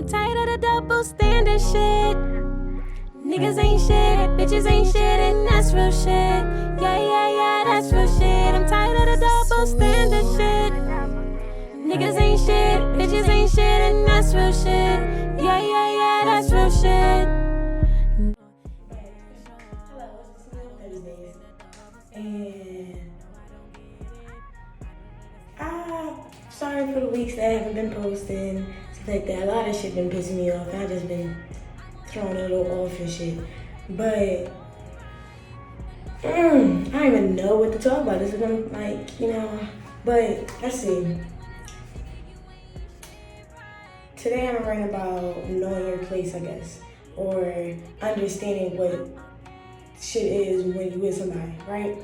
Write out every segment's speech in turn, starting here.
I'm tired of the double standard shit. Niggas ain't shit, bitches ain't shit, and that's real shit. Yeah, that's real shit. I'm tired of the double standard shit. Niggas ain't shit, bitches ain't shit, and that's real shit. Yeah, that's real shit. Hello, it's the Smooth Thursdays. And sorry for the weeks that I haven't been posting, stuff like that. A lot of shit been pissing me off. I just been throwing a little off and shit. But I don't even know what to talk about. This is like, but let's see. Today I'm writing about knowing your place, I guess, or understanding what shit is when you with somebody, right?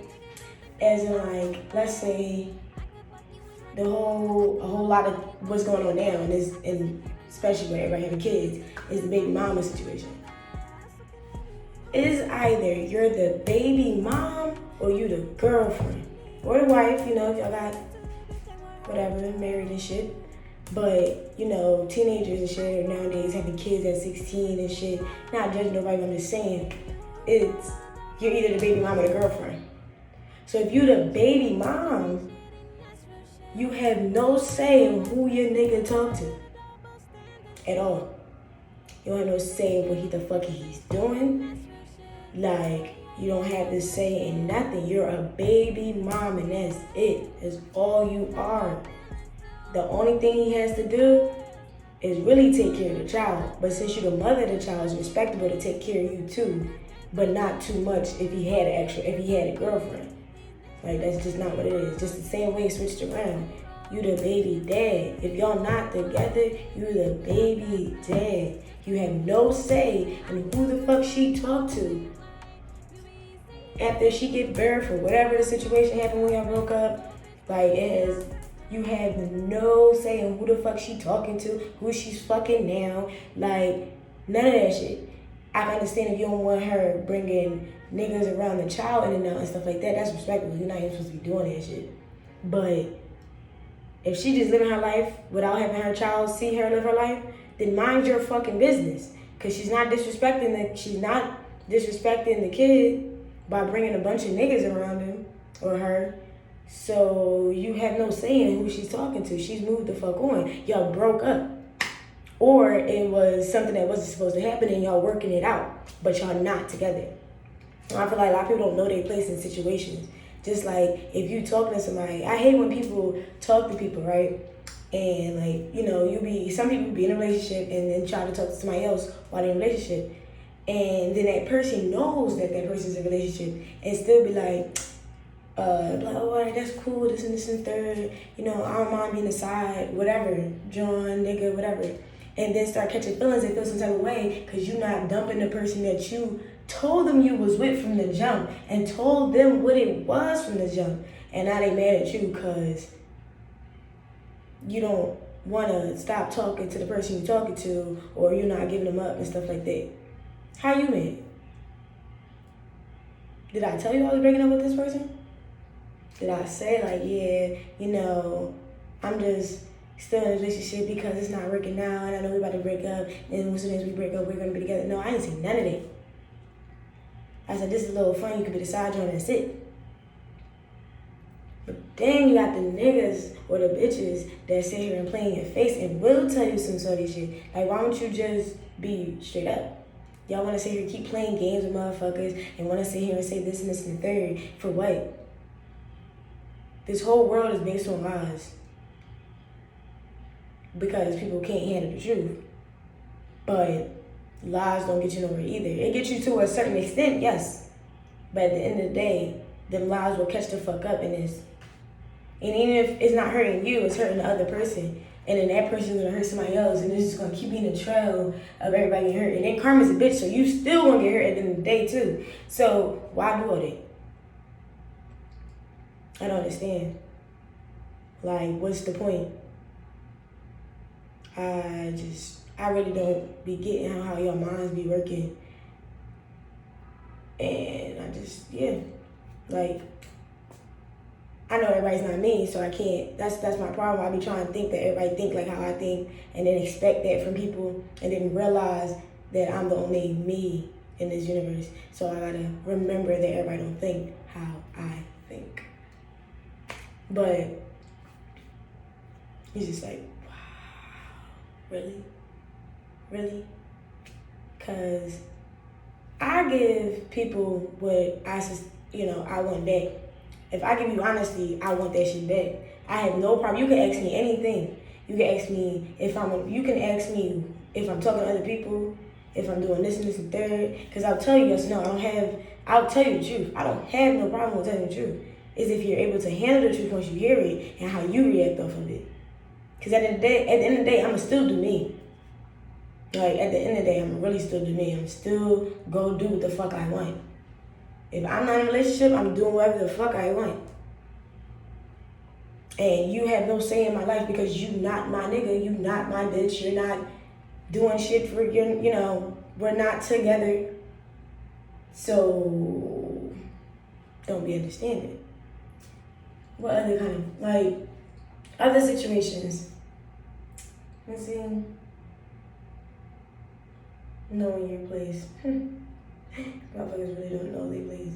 As in, like, let's say a whole lot of what's going on now, and especially when everybody having kids, is the baby mama situation. It's either you're the baby mom or you the girlfriend or the wife, if y'all got whatever, married and shit. But, teenagers and shit are nowadays having kids at 16 and shit. Not judging nobody, but I'm just saying, you're either the baby mom or the girlfriend. So if you the baby mom, you have no say in who your nigga talk to. At all. You don't have no say in what the fuck he's doing. Like, you don't have to say in nothing. You're a baby mom and that's it. That's all you are. The only thing he has to do is really take care of the child. But since you're the mother of the child, it's respectable to take care of you too. But not too much if he had a girlfriend. Like, that's just not what it is. Just the same way it switched around. You the baby dad. If y'all not together, you the baby dad. You have no say in who the fuck she talked to. After she get birth or whatever the situation happened when y'all broke up, you have no say in who the fuck she talking to, who she's fucking now. Like, none of that shit. I can understand if you don't want her bringing niggas around the child in and out and stuff like that. That's respectable. You're not even supposed to be doing that shit. But if she just living her life without having her child see her live her life, then mind your fucking business. Because she's not disrespecting the kid by bringing a bunch of niggas around him or her. So you have no say in who she's talking to. She's moved the fuck on. Y'all broke up. Or it was something that wasn't supposed to happen and y'all working it out, but y'all not together. I feel like a lot of people don't know their place in situations. Just like if you talking to somebody, I hate when people talk to people, right? And some people be in a relationship and then try to talk to somebody else while they're in a relationship. And then that person knows that person's in a relationship and still be like, all right, that's cool, this and third, I don't mind being aside, whatever, John, nigga, whatever. And then start catching feelings and feel some type of way because you're not dumping the person that you told them you was with from the jump and told them what it was from the jump. And now they mad at you because you don't want to stop talking to the person you're talking to or you're not giving them up and stuff like that. How you mad? Did I tell you I was breaking up with this person? Did I say I'm just still in a relationship because it's not working out and I know we're about to break up and as soon as we break up we're going to be together? No, I didn't say none of that. I said this is a little fun, you could be the side joint and that's it. But then you got the niggas or the bitches that sit here and play in your face and will tell you some sort of shit. Like, why don't you just be straight up? Y'all want to sit here and keep playing games with motherfuckers and want to sit here and say this and this and the third. For what? This whole world is based on lies. Because people can't handle the truth. But lies don't get you nowhere either. It gets you to a certain extent, yes. But at the end of the day, them lies will catch the fuck up and even if it's not hurting you, it's hurting the other person. And then that person's gonna hurt somebody else and it's just gonna keep being a trail of everybody getting hurt. And then karma's a bitch, so you still gonna get hurt at the end of the day too. So why do all that? I don't understand. Like, what's the point? I really don't be getting how your minds be working. And I I know everybody's not me, so I can't. That's my problem. I be trying to think that everybody think like how I think, and then expect that from people, and then realize that I'm the only me in this universe. So I gotta remember that everybody don't think how I think. But he's just like, wow, really? Cause I give people what I want back. If I give you honesty, I want that shit back. I have no problem. You can ask me anything. You can ask me if I'm talking to other people, if I'm doing this and this and third. Cause I'll tell you yes, no, I'll tell you the truth. I don't have no problem with telling the truth. It's if you're able to handle the truth once you hear it and how you react off of it. Cause at the end of the day, I'ma still do me. Like at the end of the day, I'ma really still do me. I'm still go do what the fuck I want. If I'm not in a relationship, I'm doing whatever the fuck I want. And you have no say in my life because you not my nigga, you not my bitch, you're not doing shit for we're not together. So don't be understanding. What other kind of other situations? Let's see. Knowing your place. Motherfuckers really don't know their place.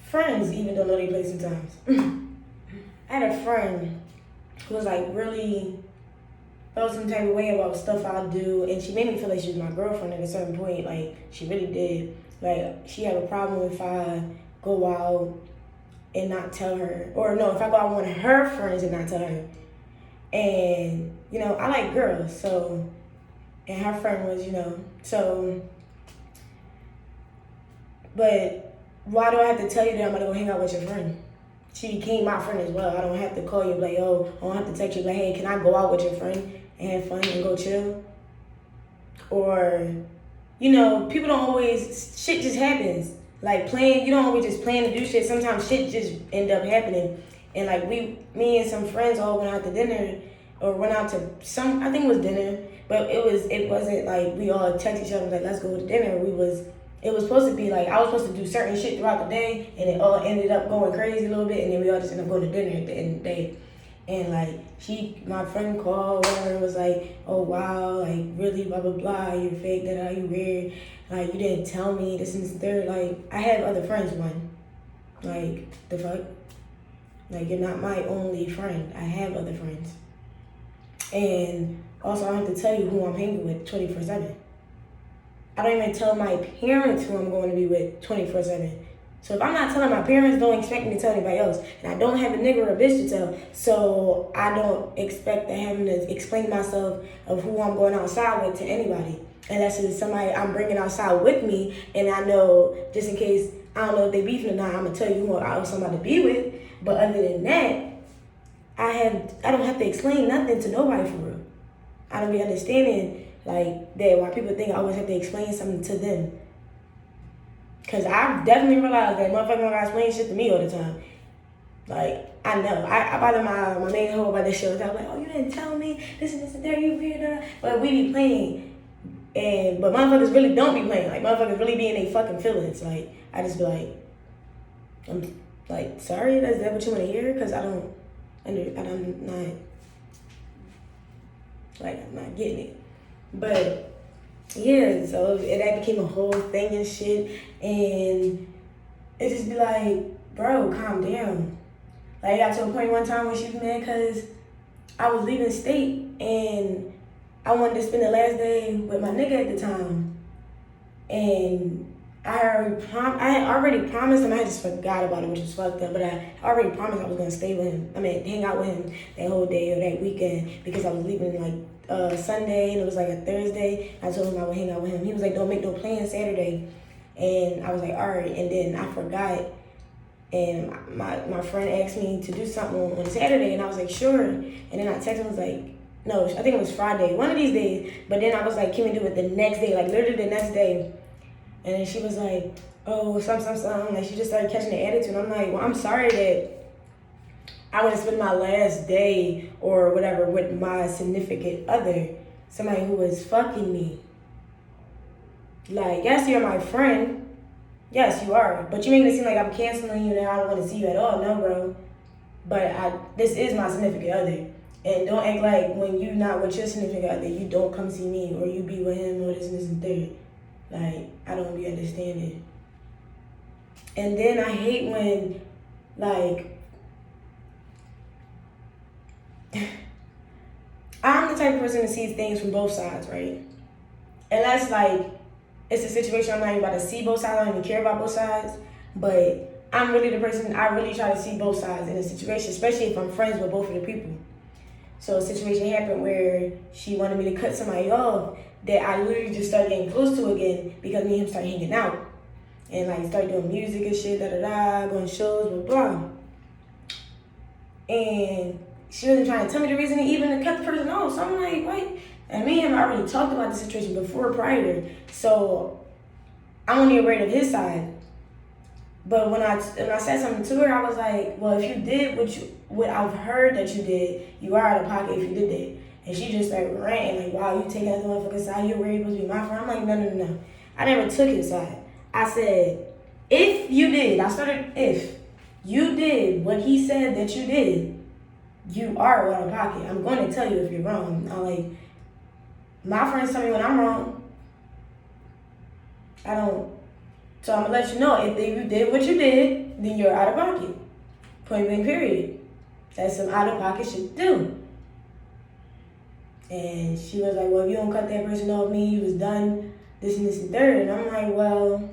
Friends even don't know their place sometimes. I had a friend who was really felt some type of way about stuff I do, and she made me feel like she was my girlfriend at a certain point. She really did. She had a problem if I go out and not tell her, or no, if I go out with one of her friends and not tell her. And I like girls, so, and her friend was, so. But why do I have to tell you that I'm gonna go hang out with your friend? She became my friend as well. I don't have to call you like, oh, I don't have to text you like, hey, can I go out with your friend and have fun and go chill? Or, people don't always, shit just happens. You don't always just plan to do shit. Sometimes shit just end up happening. And me and some friends all went out to dinner, or went out to I think it was dinner, but it wasn't like we all text each other like, let's go to dinner. It was supposed to be I was supposed to do certain shit throughout the day, and it all ended up going crazy a little bit, and then we all just ended up going to dinner at the end of the day. And my friend called, whatever, was like, oh wow, really, blah, blah, blah, you're fake, that you weird, you didn't tell me, this and this and third. I have other friends, one. The fuck? You're not my only friend. I have other friends. And also, I don't have to tell you who I'm hanging with 24/7. I don't even tell my parents who I'm going to be with 24/7. So if I'm not telling my parents, don't expect me to tell anybody else. And I don't have a nigga or a bitch to tell. So I don't expect to having to explain myself of who I'm going outside with to anybody. Unless it's somebody I'm bringing outside with me, and I know, just in case, I don't know if they beefing or not, I'm going to tell you who I want somebody to be with. But other than that, I don't have to explain nothing to nobody for real. I don't be understanding that why people think I always have to explain something to them. Cause I've definitely realized that motherfuckers don't gotta explain shit to me all the time. I know. I bother my main hoe about this shit all the time. Oh, you didn't tell me this and this and that, you weird. But we be playing. But motherfuckers really don't be playing. Motherfuckers really be in their fucking feelings. I just be I'm sorry, is that what you want to hear? Cause I'm not getting it. But yeah, so that became a whole thing and shit, and it just be bro, calm down. It got to a point one time when she was mad because I was leaving state and I wanted to spend the last day with my nigga at the time, and I had already promised him. I just forgot about it, which was fucked up. But I already promised I was gonna stay with him. Hang out with him that whole day or that weekend, because I was leaving Sunday and it was a Thursday. I told him I would hang out with him. He was like, "Don't make no plans Saturday," and I was like, "All right." And then I forgot, and my friend asked me to do something on Saturday, and I was like, "Sure." And then I texted him, was like, "No, I think it was Friday, one of these days." But then I was like, "Can we do it the next day?" Literally the next day. And then she was like, oh, something. She just started catching the attitude. I'm like, well, I'm sorry that I want to spend my last day or whatever with my significant other, somebody who was fucking me. Yes, you're my friend. Yes, you are. But you make it seem like I'm canceling you and I don't want to see you at all. No, bro. But this is my significant other. And don't act like when you not with your significant other, you don't come see me or you be with him or this and this and third. Like, I don't be understanding. And then I hate when, like, I'm the type of person that sees things from both sides, right? Unless, like, it's a situation I'm not even about to see both sides, I don't even care about both sides. But I'm really the person, I really try to see both sides in a situation, especially if I'm friends with both of the people. So a situation happened where she wanted me to cut somebody off that I literally just started getting close to again because me and him started hanging out. And like started doing music and shit, going to shows, blah, blah. And she wasn't trying to tell me the reason even to cut the person off. So I'm like, wait. And me and him already talked about the situation before, prior. So I'm only afraid of his side. But when I said something to her, I was like, well, if you did what I've heard that you did, you are out of pocket if you did that. And she just started ranting, like, wow, you taking that motherfucker's side, you're really supposed to be my friend. I'm like, no. I never took his side. I said, if you did what he said that you did, you are out of pocket. I'm going to tell you if you're wrong. My friends tell me when I'm wrong. I don't. So I'm going to let you know, if you did what you did, then you're out of pocket. Point blank, period. That's some out of pocket shit to do. And she was like, well, if you don't cut that person off me, you was done, this and this and third. And I'm like, well,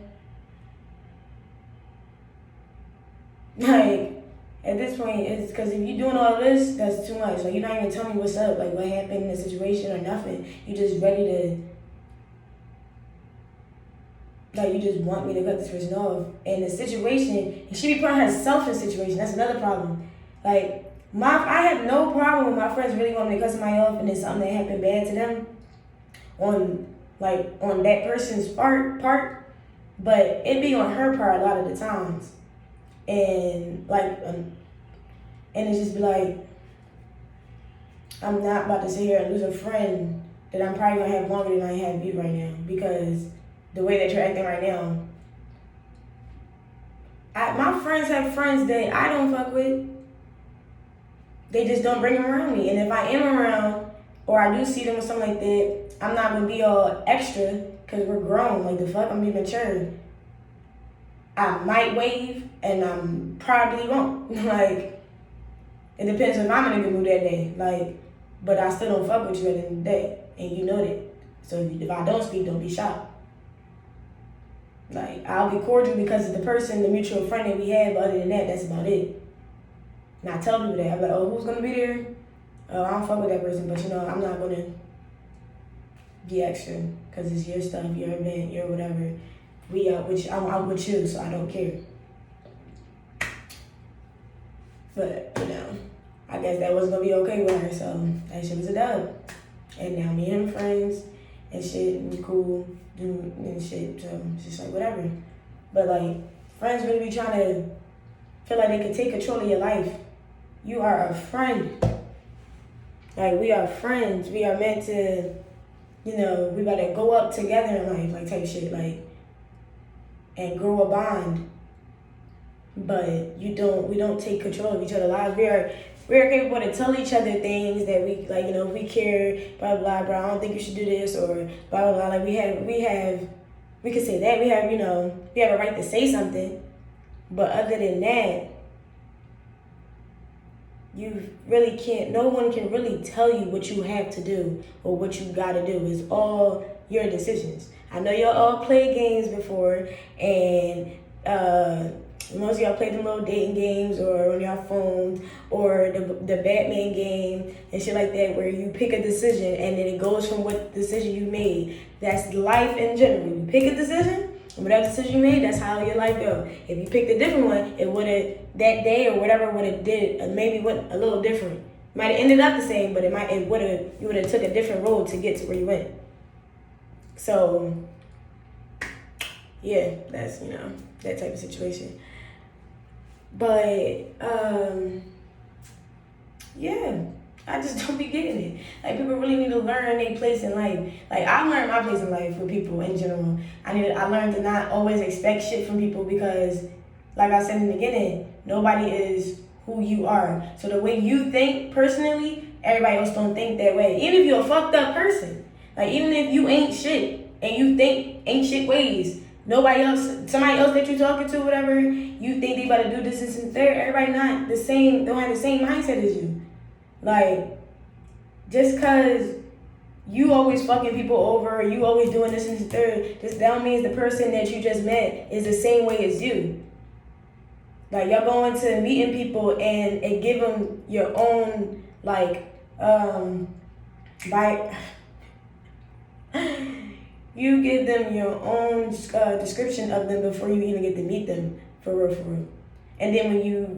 like, at this point, it's because if you're doing all this, that's too much. Like, you're not even telling me what's up, like what happened in the situation or nothing. You just ready to, like, you just want me to cut this person off. And the situation, and she be putting herself in a situation. That's another problem. Like, I have no problem with my friends really wanting to cut somebody off and then something that happened bad to them on that person's part, but it be on her part a lot of the times. And and it just be like, I'm not about to sit here and lose a friend that I'm probably gonna have longer than I have you right now, because the way that you're acting right now, my friends have friends that I don't fuck with. They just don't bring them around me. And if I am around, or I do see them or something like that, I'm not gonna be all extra, because we're grown. Like, the fuck, I'm being mature. I might wave, and I probably won't. Like, it depends if I'm in a good mood that day. Like, but I still don't fuck with you at the end of the day, and you know that. So if I don't speak, don't be shocked. Like, I'll be cordial because of the person, the mutual friend that we have, but other than that, that's about it. And I tell people that. I'm like, oh, who's gonna be there? Oh, I don't fuck with that person, but I'm not gonna be extra because it's your stuff, your event, your whatever. I'm out with you, so I don't care. But, I guess that wasn't gonna be okay with her, so that shit was a dub. And now me and him friends and shit, and we cool, and shit, so it's just like whatever. But like, friends really be trying to feel like they can take control of your life. You are a friend. Like, we are friends. We are meant to, we about to go up together in life, like type shit, like, and grow a bond. But we don't take control of each other's lives. We are capable to tell each other things that we, like, if we care, blah, blah, blah, I don't think you should do this, or blah, blah, blah. Like, we could say that. We have a right to say something. But other than that, you really can't, no one can really tell you what you have to do or what you gotta do. It's all your decisions. I know y'all all played games before, and most of y'all played them little dating games or on your phones, or the Batman game and shit like that, where you pick a decision and then it goes from what decision you made. That's life in general. You pick a decision, and whatever decision you made, that's how your life goes. If you picked a different one, it would have, that day or whatever would have did, maybe went a little different. Might have ended up the same, but you would have took a different road to get to where you went. So, yeah, that's, that type of situation. But, yeah, I just don't be getting it. Like, people really need to learn their place in life. Like, I learned my place in life with people in general. I learned to not always expect shit from people because, like I said in the beginning, nobody is who you are. So the way you think personally, everybody else don't think that way. Even if you're a fucked up person. Like, even if you ain't shit and you think ain't shit ways, somebody else that you're talking to, whatever, you think they about to do this and third, everybody not the same, don't have the same mindset as you. Like, just cause you always fucking people over, you always doing this and third, that don't mean the person that you just met is the same way as you. Like, y'all going to meeting people and give them your own, like, you give them your own description of them before you even get to meet them, for real. And then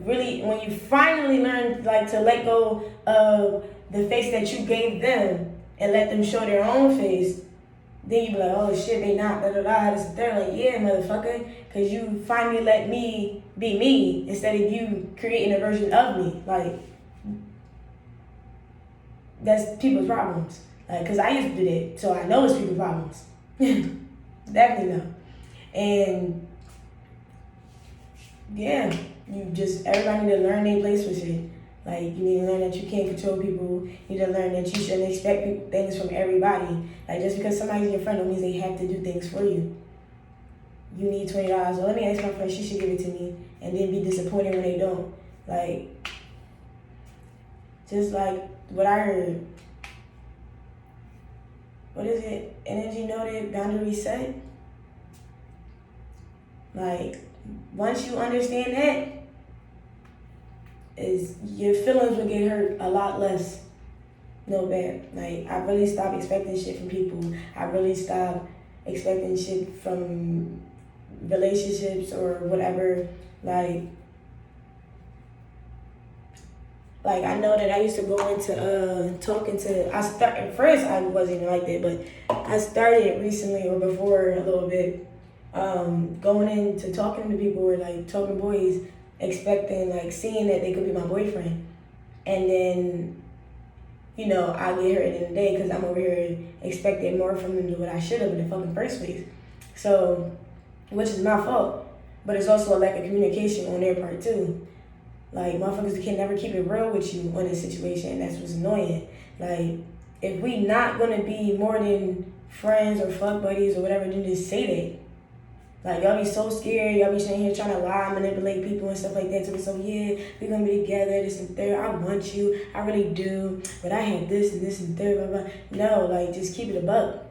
when you finally learn, like, to let go of the face that you gave them and let them show their own face, then you be like, oh shit, they not, they're like, yeah, motherfucker, because you finally let me be me instead of you creating a version of me. Like, that's people's problems. Like, because I used to do that, so I know it's people's problems. Definitely know. And yeah, everybody need to learn their place with shit. Like, you need to learn that you can't control people. You need to learn that you shouldn't expect things from everybody. Like, just because somebody's your friend don't mean they have to do things for you. You need $20. Well, let me ask my friend, she should give it to me. And then be disappointed when they don't. Like, just like what I heard. What is it? Energy noted, boundary set. Like, once you understand that, your feelings will get hurt a lot less. No bad. Like, I really stopped expecting shit from people. I really stopped expecting shit from relationships or whatever. Like I know that I used to go into talking to. At first I wasn't even like that, but I started recently or before a little bit, going into talking to people or like talking to boys, expecting, like, seeing that they could be my boyfriend, and then, you know, I get hurt at the end of the day because I'm over here expecting more from them than what I should have in the fucking first place. So, which is my fault, but it's also a lack of communication on their part too. Like, motherfuckers can never keep it real with you on this situation, and that's what's annoying. Like, if we not gonna be more than friends or fuck buddies or whatever, then just say that. Like, y'all be so scared, y'all be sitting here trying to lie, manipulate people and stuff like that. So yeah, we're gonna be together, this and third. I want you, I really do, but I have this and third, blah, blah. No, like, just keep it a buck.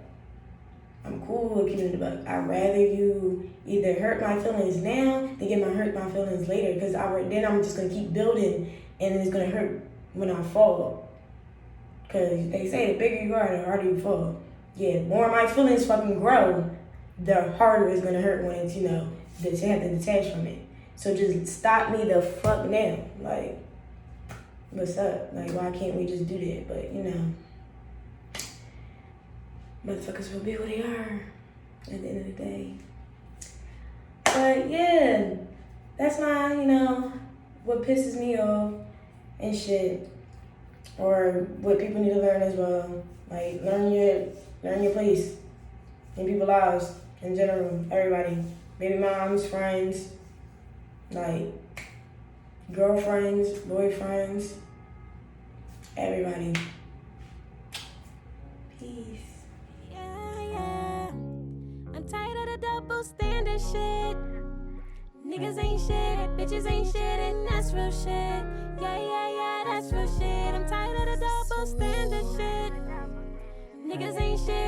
I'm cool with keeping it a buck. I'd rather you either hurt my feelings now than hurt my feelings later, because then I'm just gonna keep building, and it's gonna hurt when I fall. Because they say the bigger you are, the harder you fall. Yeah, the more my feelings fucking grow, the harder it's gonna hurt when it's, you know, that you have to detach from it. So just stop me the fuck now. Like, what's up? Like, why can't we just do that? But, you know, motherfuckers will be who they are at the end of the day. But yeah, that's my, you know, what pisses me off and shit. Or what people need to learn as well. Like, learn your place in people's lives in general. Everybody. Baby moms, friends, like girlfriends, boyfriends, everybody. Peace. Yeah. I'm tired of the double standard shit. Niggas ain't shit, bitches ain't shit, and that's real shit. Yeah, that's real shit. I'm tired of the double standard shit. Niggas ain't shit.